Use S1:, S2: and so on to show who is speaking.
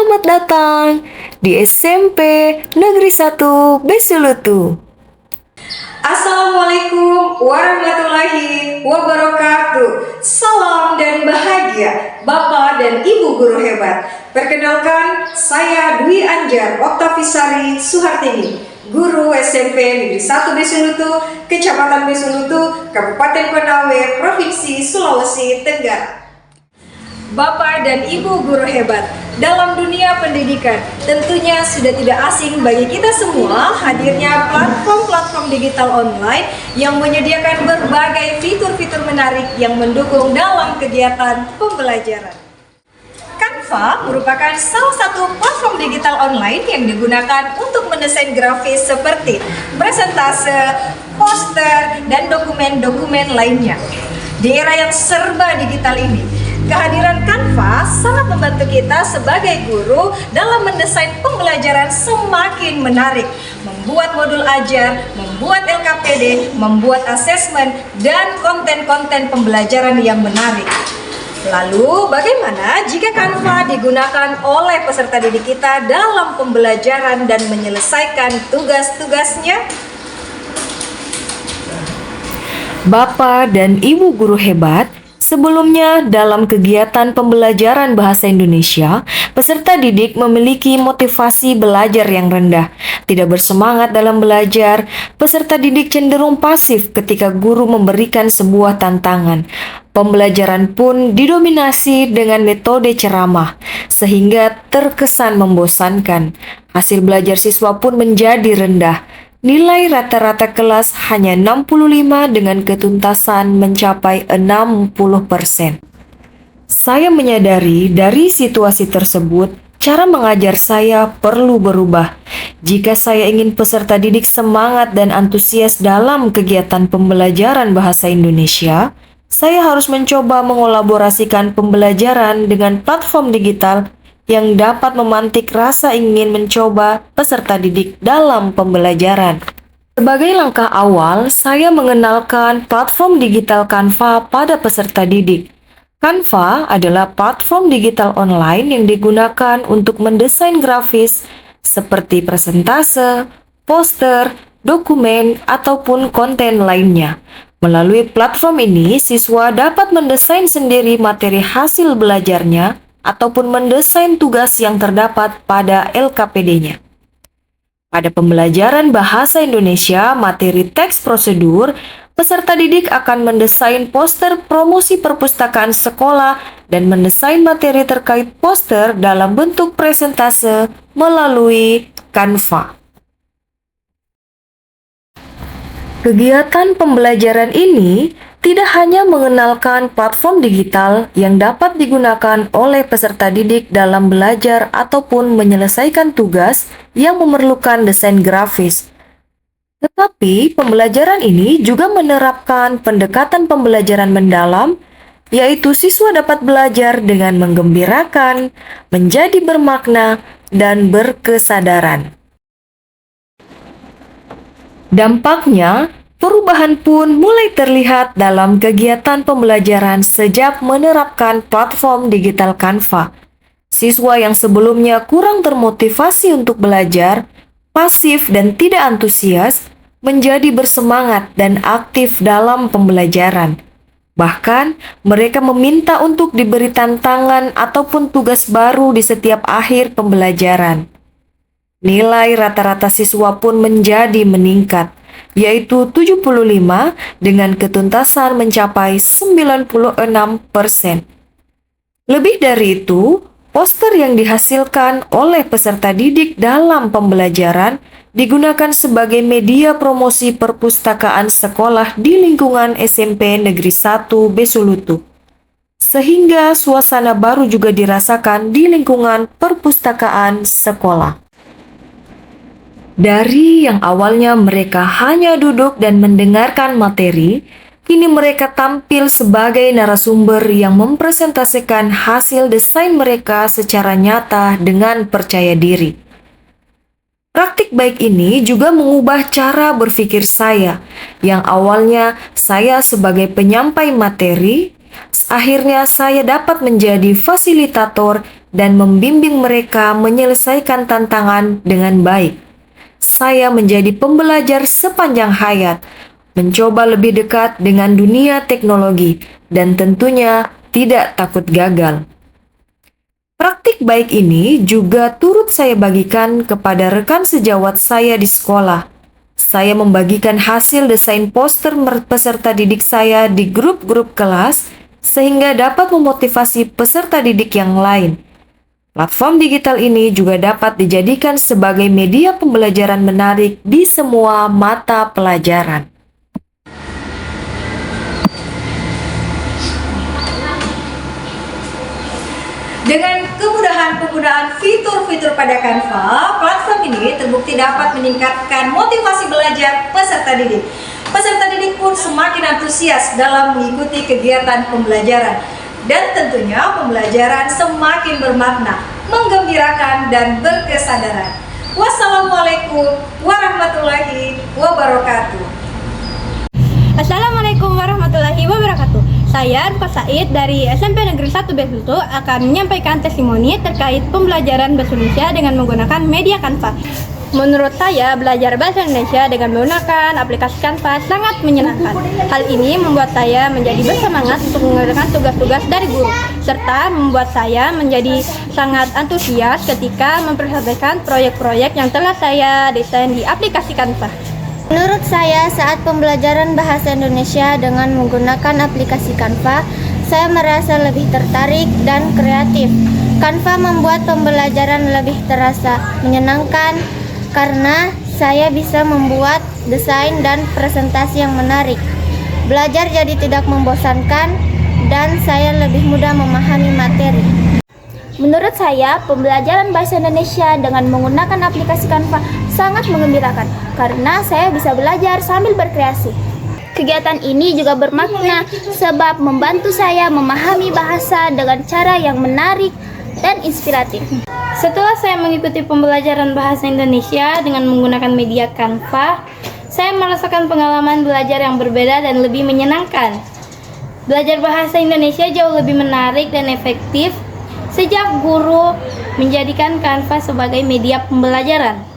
S1: Selamat datang di SMP Negeri 1 Besulutu.
S2: Assalamualaikum warahmatullahi wabarakatuh. Salam dan bahagia Bapak dan Ibu guru hebat. Perkenalkan, saya Dwi Anjar Oktavisari Suhartini, guru SMP Negeri 1 Besulutu, Kecamatan Besulutu, Kabupaten Konawe, Provinsi Sulawesi Tenggara. Bapak dan Ibu guru hebat, dalam dunia pendidikan tentunya sudah tidak asing bagi kita semua hadirnya platform-platform digital online yang menyediakan berbagai fitur-fitur menarik yang mendukung dalam kegiatan pembelajaran. Canva merupakan salah satu platform digital online yang digunakan untuk mendesain grafis seperti presentase, poster, dan dokumen-dokumen lainnya. Di era yang serba digital ini, kehadiran Canva sangat membantu kita sebagai guru dalam mendesain pembelajaran semakin menarik, membuat modul ajar, membuat LKPD, membuat asesmen, dan konten-konten pembelajaran yang menarik. Lalu, bagaimana jika Canva digunakan oleh peserta didik kita dalam pembelajaran dan menyelesaikan tugas-tugasnya?
S1: Bapak dan Ibu guru hebat, sebelumnya dalam kegiatan pembelajaran bahasa Indonesia, peserta didik memiliki motivasi belajar yang rendah, tidak bersemangat dalam belajar. Peserta didik cenderung pasif ketika guru memberikan sebuah tantangan. Pembelajaran pun didominasi dengan metode ceramah, sehingga terkesan membosankan. Hasil belajar siswa pun menjadi rendah. Nilai rata-rata kelas hanya 65 dengan ketuntasan mencapai 60%. Saya menyadari dari situasi tersebut, cara mengajar saya perlu berubah. Jika saya ingin peserta didik semangat dan antusias dalam kegiatan pembelajaran bahasa Indonesia, saya harus mencoba mengolaborasikan pembelajaran dengan platform digital yang dapat memantik rasa ingin mencoba peserta didik dalam pembelajaran. Sebagai langkah awal, saya mengenalkan platform digital Canva pada peserta didik. Canva adalah platform digital online yang digunakan untuk mendesain grafis seperti presentase, poster, dokumen, ataupun konten lainnya. Melalui platform ini, siswa dapat mendesain sendiri materi hasil belajarnya ataupun mendesain tugas yang terdapat pada LKPD-nya. Pada pembelajaran bahasa Indonesia materi teks prosedur, peserta didik akan mendesain poster promosi perpustakaan sekolah dan mendesain materi terkait poster dalam bentuk presentase melalui Canva. Kegiatan pembelajaran ini tidak hanya mengenalkan platform digital yang dapat digunakan oleh peserta didik dalam belajar ataupun menyelesaikan tugas yang memerlukan desain grafis, tetapi pembelajaran ini juga menerapkan pendekatan pembelajaran mendalam, yaitu siswa dapat belajar dengan menggembirakan, menjadi bermakna, dan berkesadaran. Dampaknya, perubahan pun mulai terlihat dalam kegiatan pembelajaran sejak menerapkan platform digital Canva. Siswa yang sebelumnya kurang termotivasi untuk belajar, pasif dan tidak antusias, menjadi bersemangat dan aktif dalam pembelajaran. Bahkan, mereka meminta untuk diberi tantangan ataupun tugas baru di setiap akhir pembelajaran. Nilai rata-rata siswa pun menjadi meningkat, yaitu 75 dengan ketuntasan mencapai 96%. Lebih dari itu, poster yang dihasilkan oleh peserta didik dalam pembelajaran digunakan sebagai media promosi perpustakaan sekolah di lingkungan SMP Negeri 1 Besulutu. Sehingga suasana baru juga dirasakan di lingkungan perpustakaan sekolah. Dari yang awalnya mereka hanya duduk dan mendengarkan materi, kini mereka tampil sebagai narasumber yang mempresentasikan hasil desain mereka secara nyata dengan percaya diri. Praktik baik ini juga mengubah cara berpikir saya, yang awalnya saya sebagai penyampai materi, akhirnya saya dapat menjadi fasilitator dan membimbing mereka menyelesaikan tantangan dengan baik. Saya menjadi pembelajar sepanjang hayat, mencoba lebih dekat dengan dunia teknologi, dan tentunya tidak takut gagal. Praktik baik ini juga turut saya bagikan kepada rekan sejawat saya di sekolah. Saya membagikan hasil desain poster peserta didik saya di grup-grup kelas sehingga dapat memotivasi peserta didik yang lain. Platform digital ini juga dapat dijadikan sebagai media pembelajaran menarik di semua mata pelajaran.
S2: Dengan kemudahan penggunaan fitur-fitur pada Canva, platform ini terbukti dapat meningkatkan motivasi belajar peserta didik. Peserta didik pun semakin antusias dalam mengikuti kegiatan pembelajaran. Dan tentunya pembelajaran semakin bermakna, menggembirakan, dan berkesadaran. Wassalamualaikum warahmatullahi wabarakatuh.
S3: Assalamualaikum warahmatullahi wabarakatuh. Saya Ruka Said dari SMP Negeri 1 Besutu akan menyampaikan testimoni terkait pembelajaran bahasa Indonesia dengan menggunakan media Canva. Menurut saya, belajar bahasa Indonesia dengan menggunakan aplikasi Canva sangat menyenangkan. Hal ini membuat saya menjadi bersemangat untuk mengerjakan tugas-tugas dari guru, serta membuat saya menjadi sangat antusias ketika mempresentasikan proyek-proyek yang telah saya desain di aplikasi Canva.
S4: Menurut saya, saat pembelajaran bahasa Indonesia dengan menggunakan aplikasi Canva, saya merasa lebih tertarik dan kreatif. Canva membuat pembelajaran lebih terasa menyenangkan karena saya bisa membuat desain dan presentasi yang menarik. Belajar jadi tidak membosankan dan saya lebih mudah memahami materi.
S5: Menurut saya, pembelajaran bahasa Indonesia dengan menggunakan aplikasi Canva sangat menggembirakan karena saya bisa belajar sambil berkreasi. Kegiatan ini juga bermakna sebab membantu saya memahami bahasa dengan cara yang menarik dan inspiratif.
S3: Setelah saya mengikuti pembelajaran bahasa Indonesia dengan menggunakan media Canva, saya merasakan pengalaman belajar yang berbeda dan lebih menyenangkan. Belajar bahasa Indonesia jauh lebih menarik dan efektif sejak guru menjadikan Canva sebagai media pembelajaran.